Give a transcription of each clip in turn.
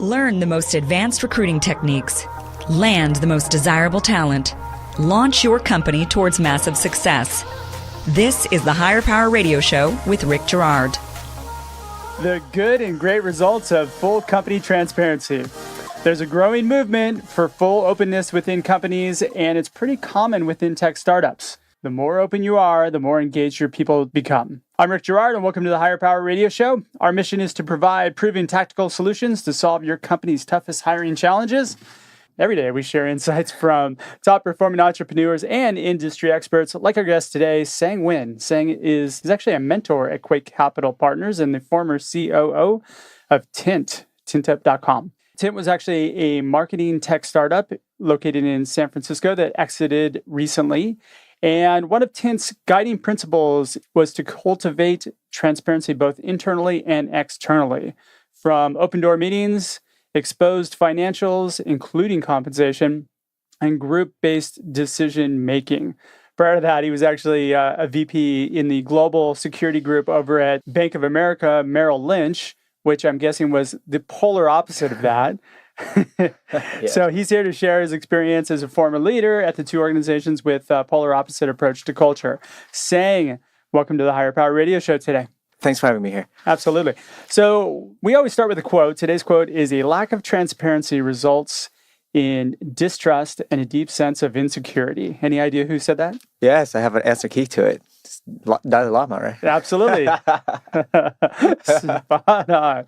Learn the most advanced recruiting techniques. Land the most desirable talent. Launch your company towards massive success. This is the Higher Power Radio Show with Rick Girard. The good and great results of full company transparency. There's a growing movement for full openness within companies, and it's pretty common within tech startups. The more open you are, the more engaged your people become. I'm Rick Girard, and welcome to the Higher Power Radio Show. Our mission is to provide proven tactical solutions to solve your company's toughest hiring challenges. Every day, we share insights from top-performing entrepreneurs and industry experts, like our guest today, Sang Huynh. Sang is actually a mentor at Quake Capital Partners and the former COO of Tint, tintup.com. Tint was actually a marketing tech startup located in San Francisco that exited recently. And one of Tint's guiding principles was to cultivate transparency both internally and externally. From open door meetings, exposed financials, including compensation, and group-based decision-making. Prior to that, he was actually a VP in the global security group over at Bank of America Merrill Lynch, which I'm guessing was the polar opposite of that. Yeah. So he's here to share his experience as a former leader at the two organizations with a polar opposite approach to culture. Sang, welcome to the Higher Power Radio Show today. Thanks for having me here. Absolutely. So we always start with a quote. Today's quote is, "A lack of transparency results in distrust and a deep sense of insecurity." Any idea who said that? Yes, I have an answer key to it. It's Dalai Lama, right? Absolutely. Spot on.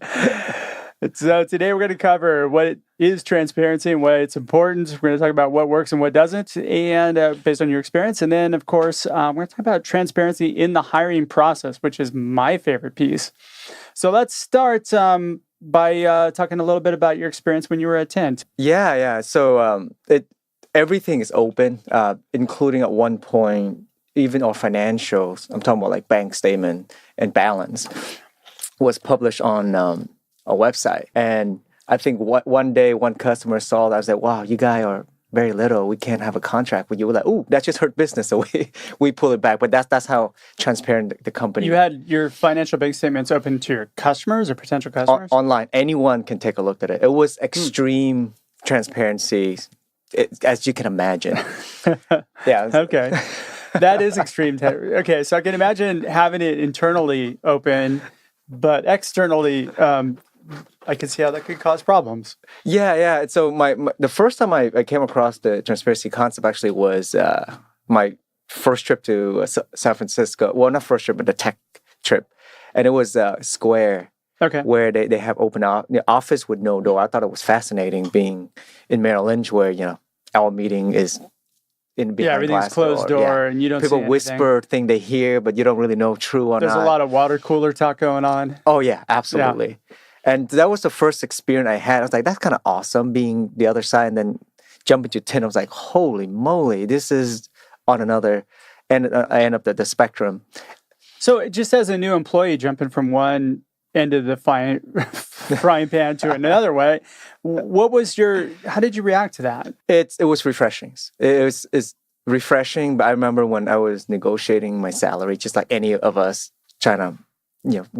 So today we're going to cover what is transparency and why it's important. We're going to talk about what works and what doesn't, and based on your experience. And then, of course, we're going to talk about transparency in the hiring process, which is my favorite piece. So let's start by talking a little bit about your experience when you were at Tint. Yeah. So everything is open, including at one point, even our financials. I'm talking about like bank statement and balance was published on a website. And I think one day one customer saw that. I was like, wow, you guys are very little. We can't have a contract with you. We're like, ooh, that just hurt business. So we pull it back. But that's how transparent the company. You had your financial bank statements open to your customers or potential customers? Online. Anyone can take a look at it. It was extreme transparency, as you can imagine. Yeah. Okay. That is extreme. Okay, so I can imagine having it internally open, but externally, I can see how that could cause problems. Yeah. So the first time I came across the transparency concept actually was my first trip to San Francisco. Well, not first trip, but the tech trip. And it was Square, where they have open the office with no door. I thought it was fascinating being in Merrill Lynch where, our meeting is in behind everything's closed door and you don't people see anything. Whisper thing they hear, but you don't really know true or There's not. a lot of water cooler talk going on. Oh, yeah, absolutely. Yeah. And that was the first experience I had. I was like, that's kind of awesome being the other side. And then jumping to Tint, I was like, holy moly, this is on another end of the spectrum. So just as a new employee jumping from one end of the frying pan to another way, how did you react to that? It was refreshing. It's refreshing, but I remember when I was negotiating my salary, just like any of us trying to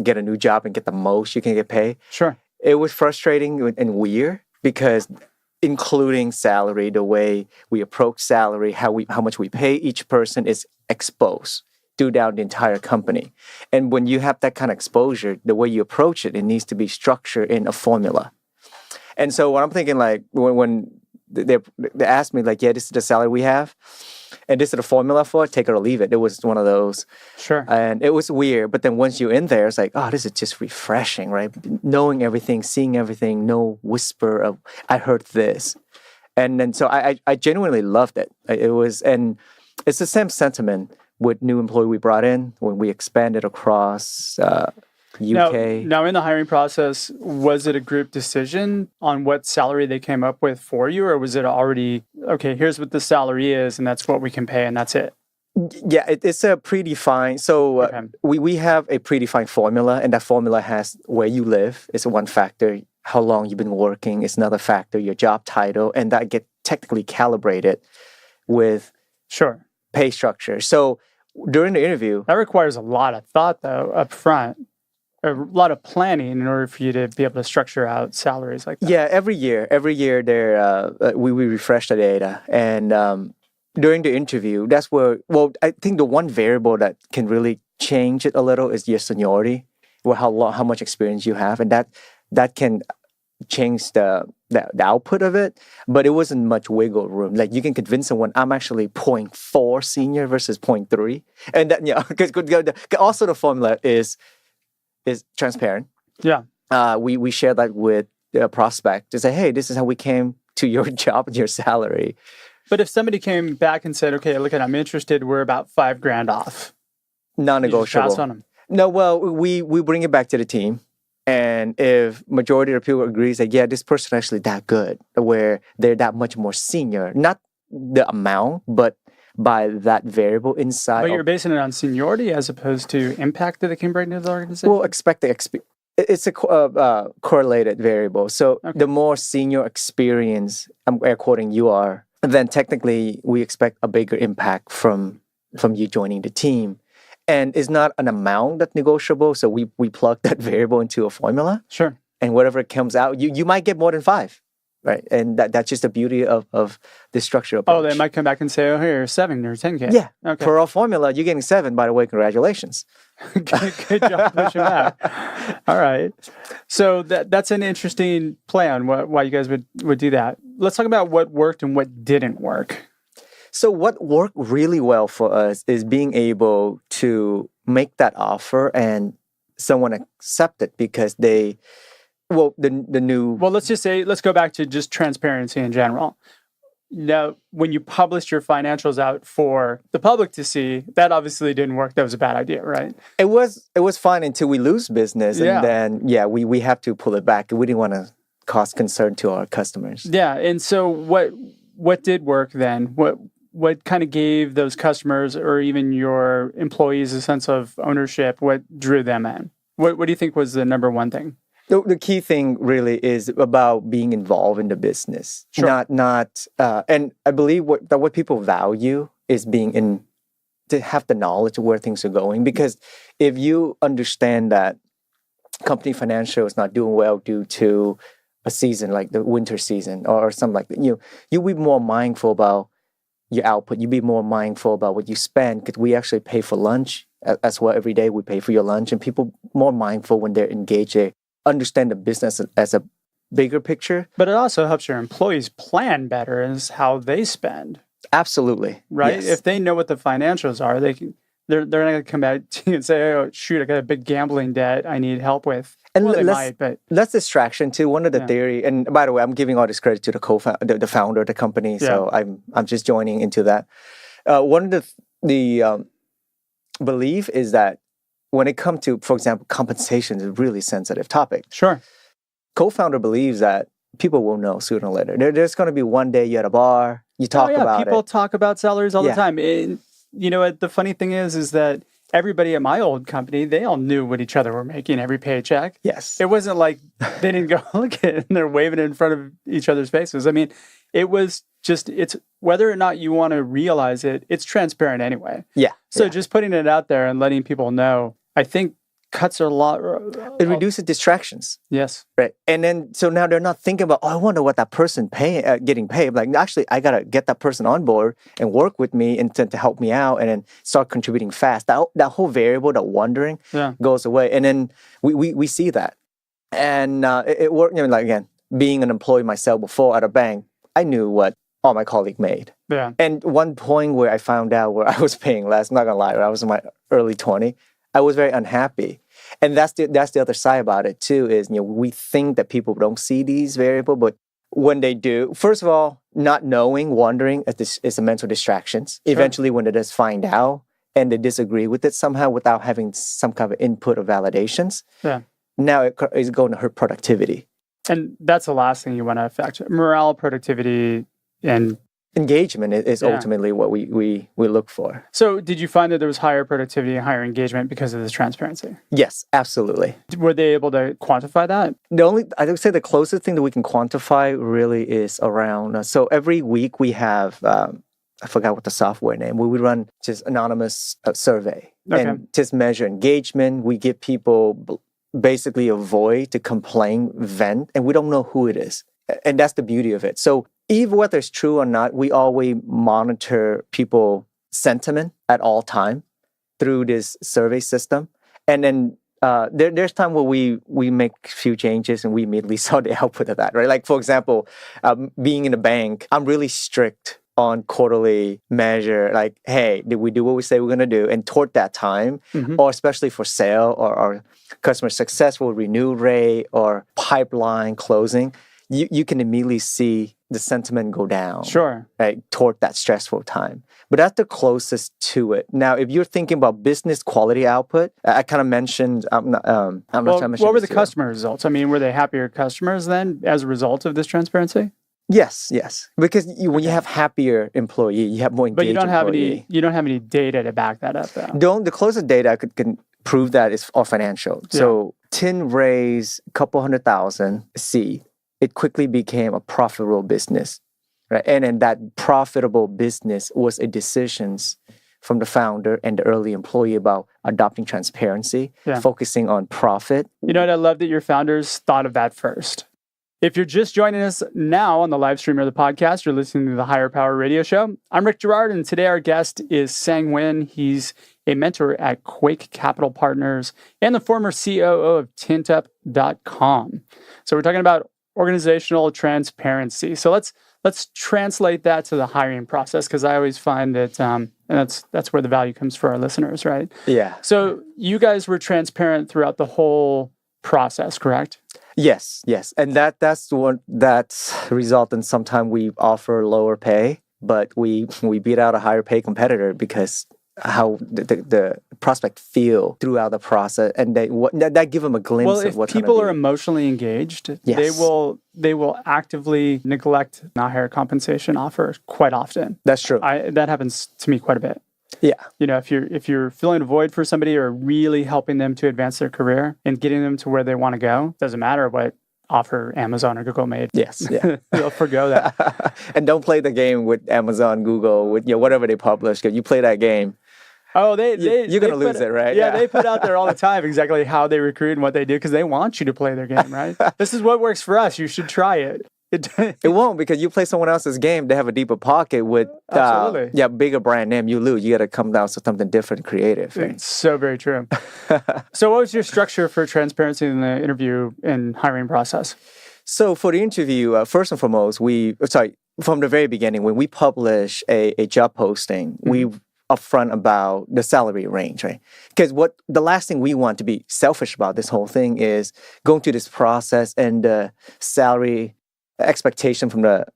get a new job and get the most you can get paid. Sure. It was frustrating and weird because including salary, the way we approach salary, how much we pay each person is exposed throughout the entire company. And when you have that kind of exposure, the way you approach it needs to be structured in a formula. And so what I'm thinking, like, when they asked me, like, yeah, this is the salary we have, and this is the formula for it, take it or leave it. It was one of those. Sure. And it was weird. But then once you're in there, it's like, oh, this is just refreshing, right? Knowing everything, seeing everything, no whisper of, I heard this. And then so I genuinely loved it. And it's the same sentiment with new employee we brought in when we expanded across UK. Now, in the hiring process, was it a group decision on what salary they came up with for you? Or was it already, okay, here's what the salary is, and that's what we can pay, and that's it? Yeah, it's a predefined. So we have a predefined formula, and that formula has where you live is one factor. How long you've been working is another factor. Your job title, and that get technically calibrated with pay structure. So during the interview, that requires a lot of thought, though, up front. a lot of planning in order for you to be able to structure out salaries like that. Yeah, every year there we refresh the data, and during the interview, that's where. Well, I think the one variable that can really change it a little is your seniority, or how much experience you have, and that can change the output of it. But it wasn't much wiggle room. Like you can convince someone I'm actually 0.4 senior versus 0.3, and that because also the formula is transparent. Yeah. We share that with the prospect to say, hey, this is how we came to your job and your salary. But if somebody came back and said, okay, look, I'm interested, we're about $5,000 off. Non-negotiable. You just pass on them. No, well, we bring it back to the team. And if majority of people agrees that, yeah, this person actually that good, where they're that much more senior, not the amount, but by that variable inside. But you're basing it on seniority as opposed to impact that they can bring to the organization? Well, expect the it's a correlated variable. So the more senior experience, I'm air quoting, you are, then technically we expect a bigger impact from you joining the team. And it's not an amount that's negotiable. So we plug that variable into a formula. Sure. And whatever comes out, you might get more than 5. Right. And that's just the beauty of this structure approach. Oh, they might come back and say, oh, here, 7 or 10K. Yeah. Okay. For our formula, you're getting 7, by the way. Congratulations. Good job pushing back. All right. So that's an interesting play on why you guys would do that. Let's talk about what worked and what didn't work. So what worked really well for us is being able to make that offer and someone accept it because the new... Well, let's go back to just transparency in general. Now, when you published your financials out for the public to see, that obviously didn't work. That was a bad idea, right? It was fine until we lose business. And then, we have to pull it back. We didn't want to cause concern to our customers. Yeah. And so what did work then? What kind of gave those customers or even your employees a sense of ownership? What drew them in? What do you think was the number one thing? The key thing really is about being involved in the business. Sure. And I believe what people value is to have the knowledge of where things are going. Because if you understand that company financial is not doing well due to a season like the winter season or something like that, you'll be more mindful about your output. You'll be more mindful about what you spend because we actually pay for lunch as well every day. We pay for your lunch, and people more mindful when they're engaged. They understand the business as a bigger picture. But it also helps your employees plan better as how they spend. Absolutely. Right? Yes. If they know what the financials are, they're not going to come back to you and say, oh, shoot, I got a big gambling debt I need help with. And well, they might, but... That's distraction too. One of the theory, and by the way, I'm giving all this credit to the founder of the company, so I'm just joining into that. One of the belief is that when it comes to, for example, compensation is a really sensitive topic. Sure. Co-founder believes that people will know sooner or later. There's going to be one day you're at a bar, you talk about people it. talk about salaries all the time. And, you know what? The funny thing is that everybody at my old company, they all knew what each other were making every paycheck. Yes. It wasn't like they didn't go look at it and they're waving it in front of each other's faces. I mean, it was just, it's whether or not you want to realize it, it's transparent anyway. Yeah. So just putting it out there and letting people know, I think cuts are a lot. It reduces distractions. Yes. Right. And then, so now they're not thinking about, oh, I wonder what that person getting paid. Like, actually, I got to get that person on board and work with me and to help me out and then start contributing fast. That whole variable, that wondering goes away. And then we see that. And it worked, like, again, being an employee myself before at a bank, I knew what all my colleagues made. Yeah. And one point where I found out where I was paying less, I'm not going to lie, I was in my early 20s, I was very unhappy. And that's the other side about it too, is, we think that people don't see these variables, but when they do, first of all, not knowing, wondering is a mental distractions. Sure. Eventually, when they just find out and they disagree with it somehow without having some kind of input or validations, now it is going to hurt productivity. And that's the last thing you want to affect. Morale, productivity, and engagement is ultimately what we look for. So did you find that there was higher productivity and higher engagement because of this transparency? Yes, absolutely. Were they able to quantify that? I would say the closest thing that we can quantify really is around, so every week we have, I forgot what the software name, we would run just anonymous survey and just measure engagement. We give people basically avoid to complain, vent, and we don't know who it is. And that's the beauty of it. So even whether it's true or not, we always monitor people sentiment at all time through this survey system. And then there's time where we make a few changes and we immediately saw the output of that, right? Like, for example, being in a bank, I'm really strict on quarterly measure, like, hey, did we do what we say we're going to do? And toward that time, or especially for sale or customer successful renew rate or pipeline closing, you can immediately see the sentiment go down. Sure. Right, toward that stressful time. But that's the closest to it. Now, if you're thinking about business quality output, I kind of mentioned, I'm not sure I mentioned what were the this customer results? I mean, were they happier customers then as a result of this transparency? Yes. Because when you have happier employee, you have more engaged But you don't employee. you don't have any data to back that up, though. The closest data I can prove that is all financial. Yeah. So Tint raised a couple $100,000 seed. It quickly became a profitable business, right? And then that profitable business was a decisions from the founder and the early employee about adopting transparency, focusing on profit. You know what? I love that your founders thought of that first. If you're just joining us now on the live stream or the podcast, you're listening to the Higher Power Radio Show. I'm Rick Girard, and today our guest is Sang Huynh. He's a mentor at Quake Capital Partners and the former COO of tintup.com. So we're talking about organizational transparency. So let's translate that to the hiring process, because I always find that and that's where the value comes for our listeners, right? Yeah. So you guys were transparent throughout the whole process, correct? Yes. And that's result in sometimes we offer lower pay, but we beat out a higher pay competitor because how the prospect feel throughout the process, and that give them a glimpse of what's going to be. Well, if people are emotionally engaged, yes, they will actively neglect not higher compensation offer quite often. That's true. That happens to me quite a bit. Yeah. You know, if you're filling a void for somebody or really helping them to advance their career and getting them to where they want to go, doesn't matter what offer Amazon or Google made. Yes, yeah. They'll forgo that. And don't play the game with Amazon, Google, with whatever they publish, because you play that game. Oh, you're going to lose it, right? Yeah, they put out there all the time exactly how they recruit and what they do, because they want you to play their game, right? This is what works for us. You should try it. It won't, because you play someone else's game, they have a deeper pocket with bigger brand name. You lose. You got to come down to something different, creative. Right? It's so very true. So what was your structure for transparency in the interview and hiring process? So for the interview, first and foremost, from the very beginning, when we publish a job posting, we upfront about the salary range, right? Because the last thing we want to be selfish about this whole thing is going through this process and the salary expectation from the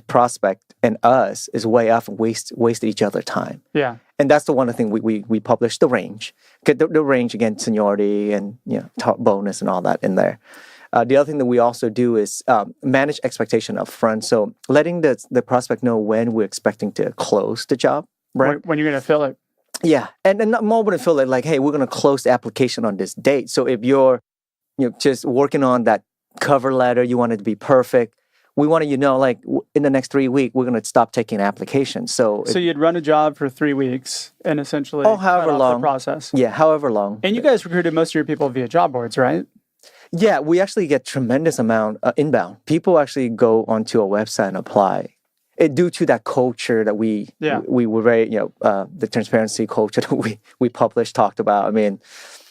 prospect and us is way off and waste each other time. Yeah. And that's the one thing we publish the range. Get the range, again, seniority and top bonus and all that in there. The other thing that we also do is manage expectation up front. So letting the prospect know when we're expecting to close the job. Right. When you're going to fill it. Yeah. And not more than fill it, like, hey, we're going to close the application on this date. So if you're just working on that cover letter, you want it to be perfect, we want to, like, in the next 3 weeks, we're going to stop taking applications. So you'd run a job for 3 weeks and essentially however long the process. Yeah, however long. And you guys recruited most of your people via job boards, right? Yeah, we actually get tremendous amount inbound. People actually go onto a website and apply. Due to that culture that we were very, the transparency culture that we published, talked about. I mean,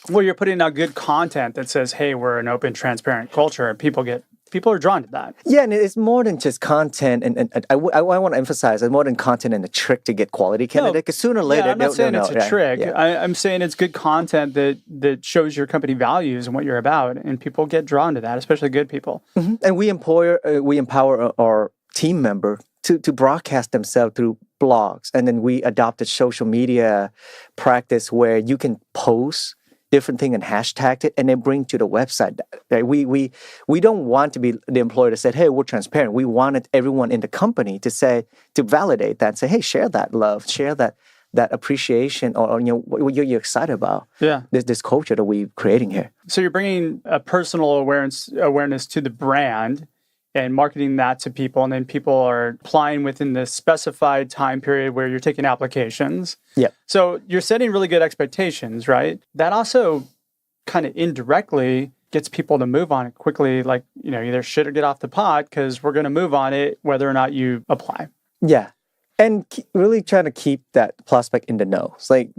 well, you're putting out good content that says, hey, we're an open, transparent culture, and people are drawn to that. Yeah, and it's more than just content, and I want to emphasize it's more than content and a trick to get quality candidate, because sooner or later... Yeah, I'm not saying it's a trick. Yeah. I'm saying it's good content that shows your company values and what you're about, and people get drawn to that, especially good people. Mm-hmm. And we empower our team member to broadcast themselves through blogs. And then we adopted social media practice where you can post different thing and hashtag it and then bring to the website. We don't want to be the employer to say, hey, we're transparent. We wanted everyone in the company to validate that and say, hey, share that love, share that appreciation or what you're excited about. Yeah. This culture that we're creating here. So you're bringing a personal awareness to the brand and marketing that to people, and then people are applying within this specified time period where you're taking applications. Yeah. So you're setting really good expectations, right? That also kind of indirectly gets people to move on it quickly. Like, either shit or get off the pot because we're going to move on it whether or not you apply. Yeah. And really trying to keep that prospect in the know. It's like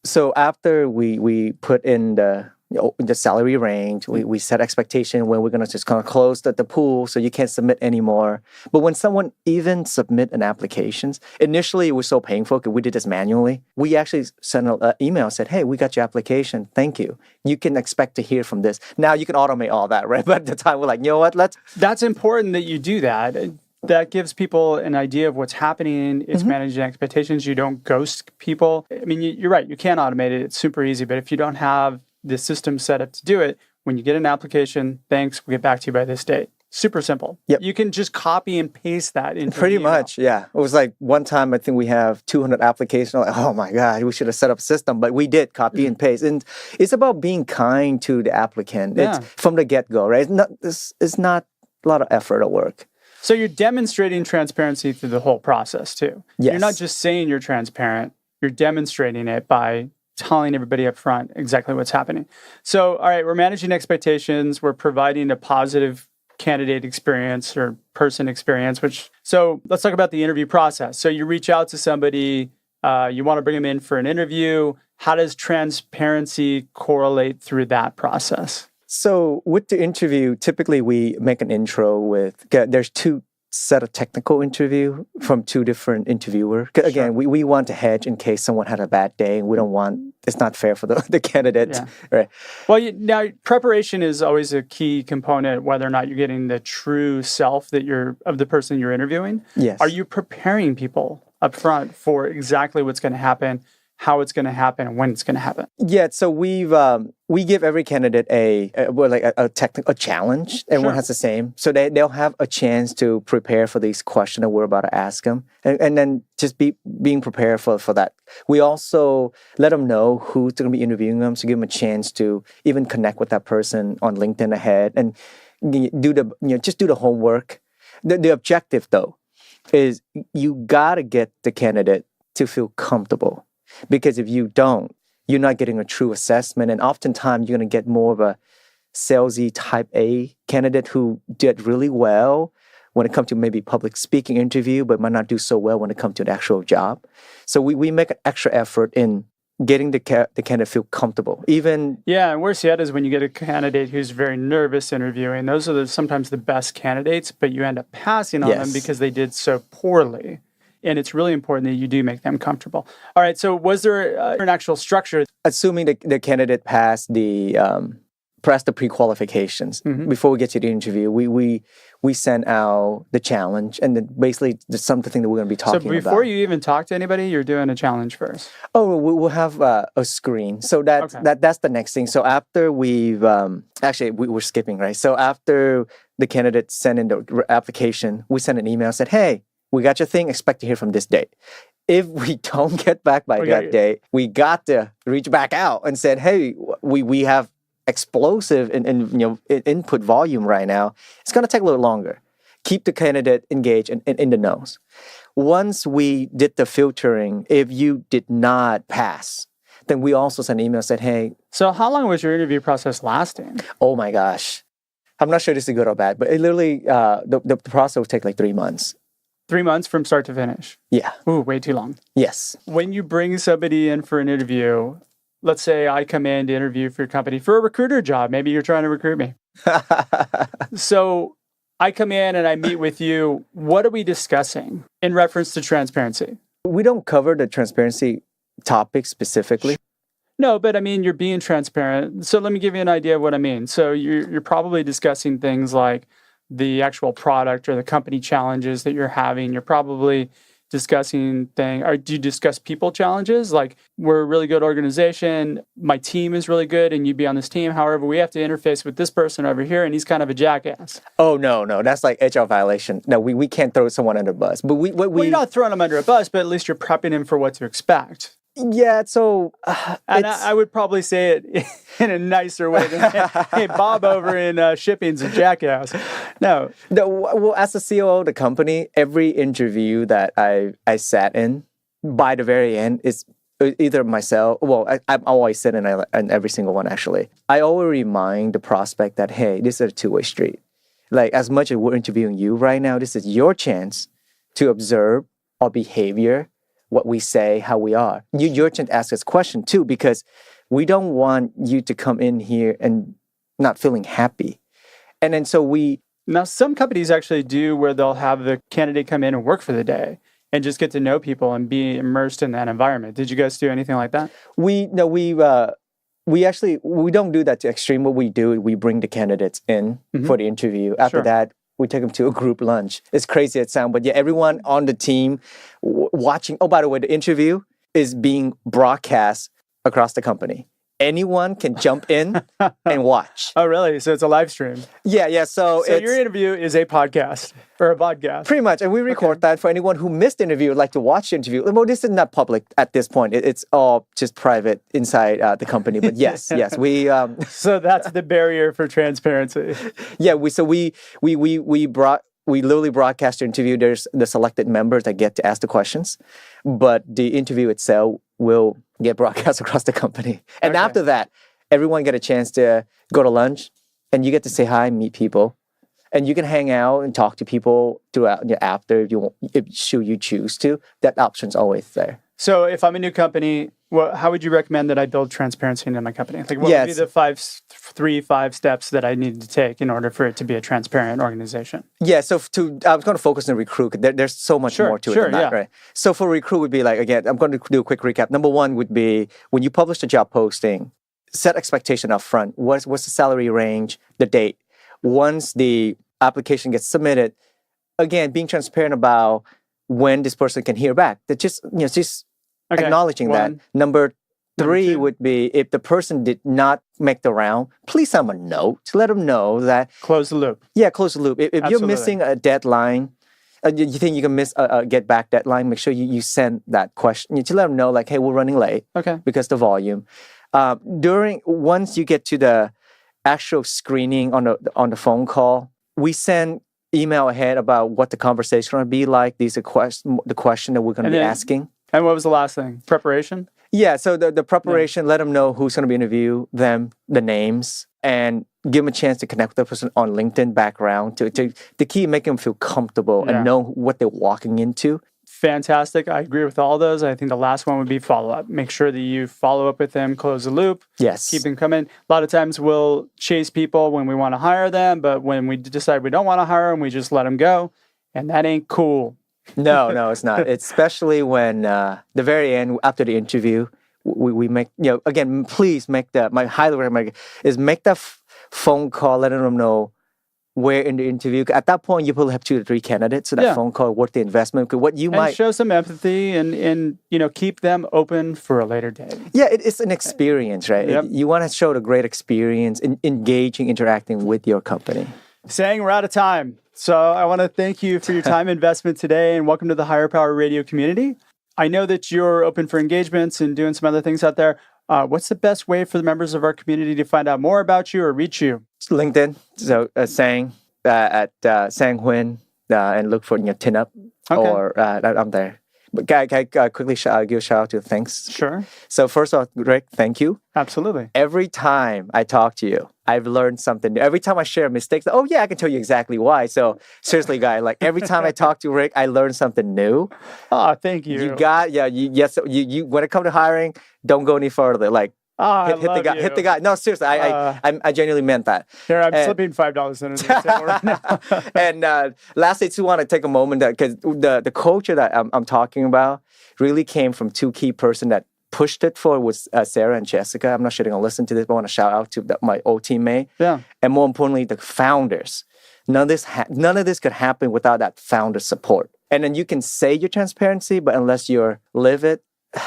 so after we put in the salary range, we set expectation when we're going to just kind of close the pool so you can't submit anymore. But when someone even submit an application, initially it was so painful because we did this manually. We actually sent an email, said, hey, we got your application. Thank you. You can expect to hear from this. Now you can automate all that, right? But at the time we're like, you know what, That's important that you do that. That gives people an idea of what's happening. It's managing expectations. You don't ghost people. I mean, you're right. You can automate it. It's super easy. But if you don't have the system set up to do it, when you get an application, thanks, we'll get back to you by this date. Super simple. Yep. You can just copy and paste that into Pretty much, yeah. It was like one time I think we have 200 applications. Like, oh my God, we should have set up a system. But we did copy and paste. And it's about being kind to the applicant. Yeah. It's from the get-go, right? It's not a lot of effort or work. So you're demonstrating transparency through the whole process too. Yes. You're not just saying you're transparent. You're demonstrating it by telling everybody up front exactly what's happening. So, all right, we're managing expectations. We're providing a positive candidate experience or person experience, so let's talk about the interview process. So you reach out to somebody, you want to bring them in for an interview. How does transparency correlate through that process? So with the interview, typically we make an intro there's two set of technical interview from two different interviewers. Again, Sure. we want to hedge in case someone had a bad day. And we don't want, it's not fair for the candidate. Yeah. Right? Well, now preparation is always a key component, whether or not you're getting the true self of the person you're interviewing. Yes. Are you preparing people up front for exactly what's going to happen, how it's going to happen, and when it's going to happen? Yeah, so we give every candidate a technical challenge. Everyone Sure. has the same, so they'll have a chance to prepare for these questions that we're about to ask them, and then just being prepared for that. We also let them know who's going to be interviewing them, so give them a chance to even connect with that person on LinkedIn ahead and do the homework. The objective though is you got to get the candidate to feel comfortable. Because if you don't, you're not getting a true assessment. And oftentimes you're going to get more of a salesy type A candidate who did really well when it comes to maybe public speaking interview, but might not do so well when it comes to the actual job. So we make an extra effort in getting the candidate feel comfortable. And worse yet is when you get a candidate who's very nervous interviewing. Those are sometimes the best candidates, but you end up passing on them because they did so poorly. And it's really important that you do make them comfortable. All right, so was there an actual structure? Assuming the candidate passed the pre-qualifications, before we get to the interview, we send out the challenge and then basically something that we're going to be talking about. So before you even talk to anybody, you're doing a challenge first? Oh, we'll have a screen. So that's the next thing. So after we're skipping, right? So after the candidate sent in the application, we send an email and said, hey, we got your thing, expect to hear from this date. If we don't get back by that day, we got to reach back out and said, hey, we have explosive input volume right now. It's going to take a little longer. Keep the candidate engaged and in the nose. Once we did the filtering, if you did not pass, then we also sent an email and said, hey. So how long was your interview process lasting? Oh my gosh. I'm not sure this is good or bad, but it literally, the process would take like 3 months. 3 months from start to finish? Yeah. Ooh, way too long. Yes. When you bring somebody in for an interview, let's say I come in to interview for your company for a recruiter job. Maybe you're trying to recruit me. So I come in and I meet with you. What are we discussing in reference to transparency? We don't cover the transparency topic specifically. No, but I mean, you're being transparent. So let me give you an idea of what I mean. So you're probably discussing things like the actual product or the company challenges that you're having. You're probably discussing or do you discuss people challenges? Like, we're a really good organization, my team is really good, and you'd be on this team. However, we have to interface with this person over here, and he's kind of a jackass. Oh, no. That's like HR violation. No, we can't throw someone under the bus. But you're not throwing them under a bus, but at least you're prepping him for what to expect. Yeah, so... and I would probably say it in a nicer way than, hey, Bob over in shipping's a jackass. No. Well, as the COO of the company, every interview that I sat in, by the very end, it either myself, well, I'm always sitting in every single one, actually. I always remind the prospect that, hey, this is a two-way street. Like, as much as we're interviewing you right now, this is your chance to observe our behavior, what we say, how we are. Your chance to ask us questions, too, because we don't want you to come in here and not feeling happy. And then Now, some companies actually do where they'll have the candidate come in and work for the day and just get to know people and be immersed in that environment. Did you guys do anything like that? We don't do that to extreme. What we do, we bring the candidates in for the interview. After that, we take them to a group lunch. It's crazy it sounds, but yeah, everyone on the team watching. Oh, by the way, the interview is being broadcast across the company. Anyone can jump in and watch. Oh, really? So it's a live stream? Yeah. So your interview is a podcast or a podcast? Pretty much. And we record that for anyone who missed the interview, would like to watch the interview. Well, this is not public at this point. It's all just private inside the company. But yes, we... So that's the barrier for transparency. Yeah, we literally broadcast the interview. There's the selected members that get to ask the questions. But the interview itself will get broadcast across the company. And after that, everyone get a chance to go to lunch and you get to say hi, meet people. And you can hang out and talk to people throughout after if you choose to. That option's always there. So if I'm a new company, how would you recommend that I build transparency into my company? Like, what would be the 5 steps that I need to take in order for it to be a transparent organization? Yeah, so I was going to focus on recruit. There's so much more to it than that, right? So for recruit would be like, again, I'm going to do a quick recap. Number one would be when you publish the job posting, set expectation up front. What's the salary range, the date? Once the application gets submitted, again, being transparent about when this person can hear back. That just acknowledging that. Number 3 would be if the person did not make the round, please send them a note to let them know that. Close the loop. Yeah, close the loop. If you're missing a deadline, you think you can miss a get back deadline, make sure you send that question to let them know, like, hey, we're running late because the volume. Once you get to the actual screening on the phone call, we send email ahead about what the conversation is going to be like. These are the question that we're going to be asking. And what was the last thing? Preparation? Yeah, so the preparation, let them know who's going to be interviewing them, the names, and give them a chance to connect with the person on LinkedIn background. The key, make them feel comfortable and know what they're walking into. Fantastic. I agree with all those. I think the last one would be follow-up. Make sure that you follow up with them, close the loop. Yes. Keep them coming. A lot of times we'll chase people when we want to hire them, but when we decide we don't want to hire them, we just let them go. And that ain't cool. No, it's not. It's especially when the very end, after the interview, we make, again, please make my highly recommend is make that phone call, letting them know where in the interview. At that point, you probably have 2 to 3 candidates, so that phone call worth the investment. Might show some empathy and keep them open for a later date. Yeah, it's an experience, right? Yep. You want to show the great experience in engaging, interacting with your company. Saying we're out of time. So I want to thank you for your time investment today and welcome to the Higher Power Radio community. I know that you're open for engagements and doing some other things out there. What's the best way for the members of our community to find out more about you or reach you? It's LinkedIn. So Sang at Sang Huynh and look for Tint or I'm there. But can I quickly give a shout out to thanks? Sure. So first of all, Rick, thank you. Absolutely. Every time I talk to you, I've learned something new. Every time I share mistakes, I can tell you exactly why. So seriously, guys, like every time I talk to Rick, I learn something new. Oh, thank you. You when it comes to hiring, don't go any further. Like hit the guy. No, seriously, I genuinely meant that. Here, I'm slipping $5 into the table right now. And lastly, I just want to take a moment because the culture that I'm talking about really came from 2 key persons that pushed it forward was Sarah and Jessica. I'm not sure they're going to listen to this, but I want to shout out to my old teammate. Yeah. And more importantly, the founders. None of this could happen without that founder support. And then you can say your transparency, but unless you live it,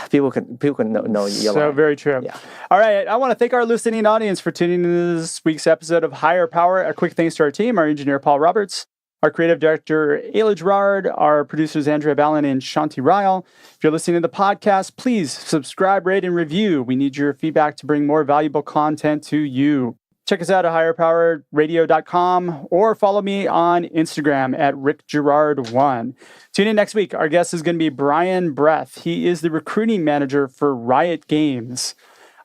people can know you're lying. Very true. Yeah. All right. I want to thank our listening audience for tuning into this week's episode of Higher Power. A quick thanks to our team, our engineer, Paul Roberts, our creative director, Ayla Gerard, our producers, Andrea Ballin and Shanti Ryle. If you're listening to the podcast, please subscribe, rate, and review. We need your feedback to bring more valuable content to you. Check us out at higherpowerradio.com or follow me on Instagram at rickgerard1. Tune in next week. Our guest is going to be Brian Breath. He is the recruiting manager for Riot Games.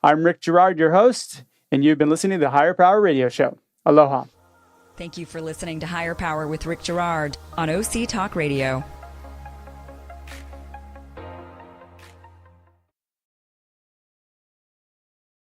I'm Rick Gerard, your host, and you've been listening to the Higher Power Radio Show. Aloha. Thank you for listening to Higher Power with Rick Gerard on OC Talk Radio.